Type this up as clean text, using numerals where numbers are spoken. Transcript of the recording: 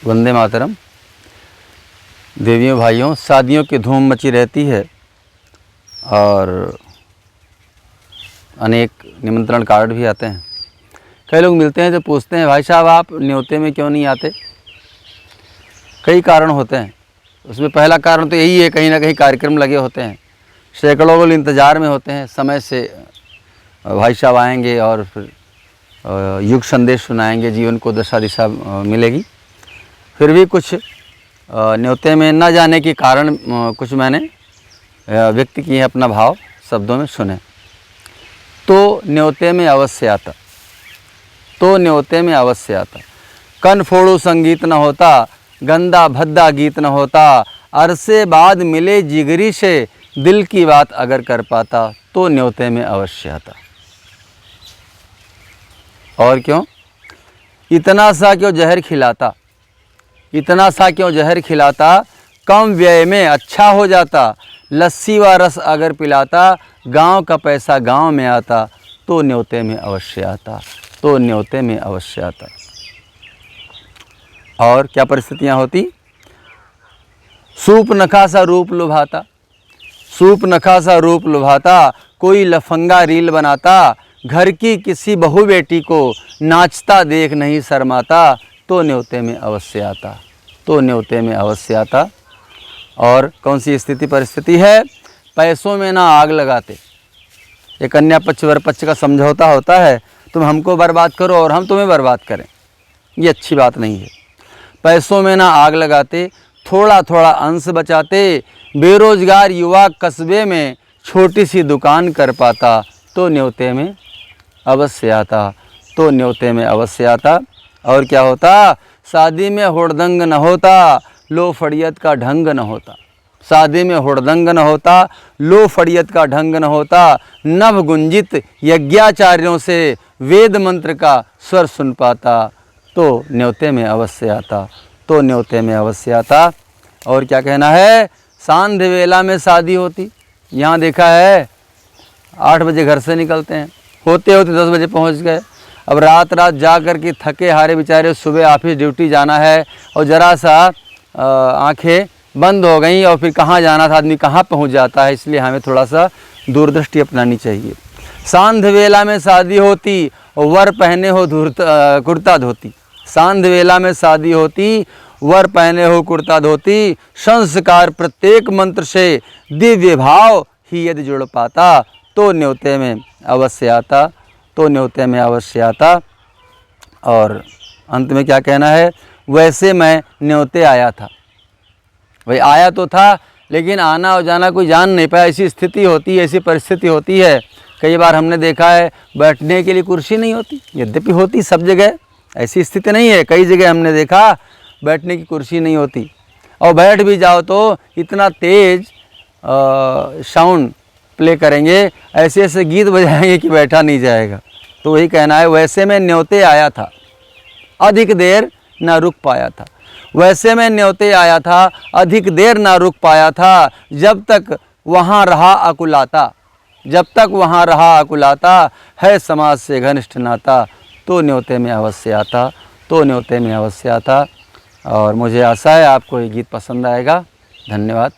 वंदे मातरम। देवियों भाइयों, शादियों की धूम मची रहती है और अनेक निमंत्रण कार्ड भी आते हैं। कई लोग मिलते हैं जो पूछते हैं, भाई साहब आप न्योते में क्यों नहीं आते? कई कारण होते हैं। उसमें पहला कारण तो यही है, कहीं ना कहीं कार्यक्रम लगे होते हैं, सैकड़ों लोग इंतज़ार में होते हैं समय से भाई साहब आएंगे और फिर युग संदेश सुनाएंगे, जीवन को दशा दिशा मिलेगी। फिर भी कुछ न्योते में न जाने के कारण कुछ मैंने व्यक्त किए अपना भाव शब्दों में सुने। तो न्योते में अवश्य आता, तो न्योते में अवश्य आता। कन फोड़ू संगीत न होता, गंदा भद्दा गीत न होता, अरसे बाद मिले जिगरी से, दिल की बात अगर कर पाता, तो न्योते में अवश्य आता। और क्यों? इतना सा क्यों जहर खिलाता, इतना सा क्यों जहर खिलाता, कम व्यय में अच्छा हो जाता, लस्सी व रस अगर पिलाता, गांव का पैसा गांव में आता, तो न्योते में अवश्य आता, तो न्योते में अवश्य आता। और क्या परिस्थितियां होती? सूप नखा सा रूप लुभाता, सूप नखा सा रूप लुभाता, कोई लफंगा रील बनाता, घर की किसी बहू बेटी को नाचता देख नहीं शर्माता, तो न्योते में अवश्य आता, तो न्योते में अवश्य आता। और कौन सी स्थिति परिस्थिति है? पैसों में ना आग लगाते। एक कन्या पक्ष वर पक्ष का समझौता होता है, तुम हमको बर्बाद करो और हम तुम्हें बर्बाद करें, ये अच्छी बात नहीं है। पैसों में ना आग लगाते, थोड़ा थोड़ा अंश बचाते, बेरोजगार युवा कस्बे में छोटी सी दुकान कर पाता, तो न्योते में अवश्य आता, तो न्योते में अवश्य आता। और क्या होता? शादी में हुड़दंग न होता, लो फड़ियत का ढंग न होता, शादी में हुड़दंग न होता, लो फड़ियत का ढंग न होता, नभ गुंजित यज्ञाचार्यों से वेद मंत्र का स्वर सुन पाता, तो न्योते में अवश्य आता, तो न्योते में अवश्य आता। और क्या कहना है? सांध्य वेला में शादी होती, यहाँ देखा है 8 बजे घर से निकलते हैं, होते होते 10 बजे पहुँच गए। अब रात रात जा कर के थके हारे बेचारे सुबह ऑफिस ड्यूटी जाना है और ज़रा सा आंखें बंद हो गई और फिर कहाँ जाना था, आदमी कहाँ पहुँच जाता है। इसलिए हमें थोड़ा सा दूरदृष्टि अपनानी चाहिए। सांध्य वेला में शादी होती और वर पहने हो कुर्ता धोती, सांध्य वेला में शादी होती, वर पहने हो कुर्ता धोती, संस्कार प्रत्येक मंत्र से दिव्य भाव ही यदि जुड़ पाता, तो न्योते में अवश्य आता, तो न्योते में अवश्य आता। और अंत में क्या कहना है? वैसे मैं न्योते आया था, भाई आया तो था लेकिन आना और जाना कोई जान नहीं पाया, ऐसी स्थिति होती है, ऐसी परिस्थिति होती है। कई बार हमने देखा है बैठने के लिए कुर्सी नहीं होती, यद्यपि होती सब जगह, ऐसी स्थिति नहीं है, कई जगह हमने देखा बैठने की कुर्सी नहीं होती, और बैठ भी जाओ तो इतना तेज़ साउंड प्ले करेंगे, ऐसे ऐसे गीत बजाएंगे कि बैठा नहीं जाएगा। तो वही कहना है, वैसे मैं न्योते आया था, अधिक देर ना रुक पाया था, वैसे मैं न्योते आया था, अधिक देर ना रुक पाया था, जब तक वहाँ रहा अकुलाता, जब तक वहाँ रहा अकुलाता, है समाज से घनिष्ठ नाता, तो न्योते में अवश्य आता, तो न्योते में अवश्य आता। और मुझे आशा है आपको ये गीत पसंद आएगा। धन्यवाद।